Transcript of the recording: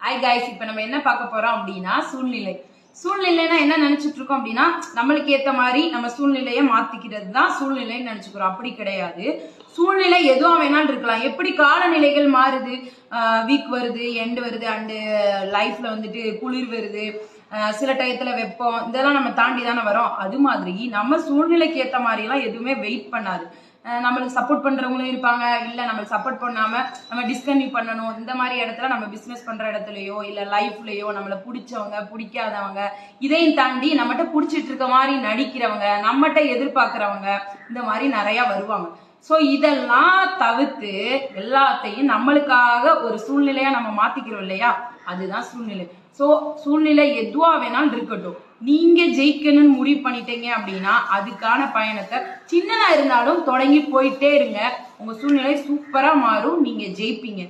Hi guys, இப்போ நம்ம என்ன பார்க்க போறோம் அப்படின்னா சூழ்நிலைனா என்ன நினைச்சிட்டு இருக்கோம் அப்படின்னா நம்மளுக்கு ஏத்த மாதிரி நம்ம சூழ்நிலையை மாத்திக்கிறது தான் சூழ்நிலைன்னு நினைச்சுக்கிறோம். அப்படி கிடையாது. சூழ்நிலை எதுவும் வேணாலும் இருக்கலாம். எப்படி காலநிலைகள் மாறுது, வீக் வருது, எண்டு வருது, அண்டு லைஃப்ல வந்துட்டு குளிர் வருது, சில டயத்துல வெப்பம், இதெல்லாம் நம்ம தாண்டி தானே வரோம். அது மாதிரி நம்ம சூழ்நிலைக்கு ஏற்ற மாதிரி எல்லாம் எதுவுமே வெயிட் பண்ணாது. நம்மளுக்கு சப்போர்ட் பண்றவங்களும் இருப்பாங்க, இல்ல நம்மளுக்கு சப்போர்ட் பண்ணாம நம்ம டிஸ்கன்டினியூ பண்ணணும். இந்த மாதிரி இடத்துல நம்ம பிசினஸ் பண்ற இடத்துலயோ இல்ல லைஃப்லயோ நம்மள பிடிச்சவங்க பிடிக்காதவங்க, இதையும் தாண்டி நம்மகிட்ட பிடிச்சிட்டு இருக்க மாதிரி நடிக்கிறவங்க, நம்மகிட்ட எதிர்பார்க்கிறவங்க, இந்த மாதிரி நிறைய வருவாங்க. ஸோ இதெல்லாம் தவிர்த்து எல்லாத்தையும் நம்மளுக்காக ஒரு சூழ்நிலையா நம்ம மாத்திக்கிறோம் இல்லையா, அதுதான் சூழ்நிலை. ஸோ சூழ்நிலை எதுவா வேணாலும் இருக்கட்டும், நீங்க ஜெயிக்கணும்னு முடிவு பண்ணிட்டீங்க அப்படின்னா அதுக்கான பயணத்தை சின்னதா இருந்தாலும் தொடங்கி போயிட்டே இருங்க. உங்க சூழ்நிலை சூப்பரா மாறும், நீங்க ஜெயிப்பீங்க.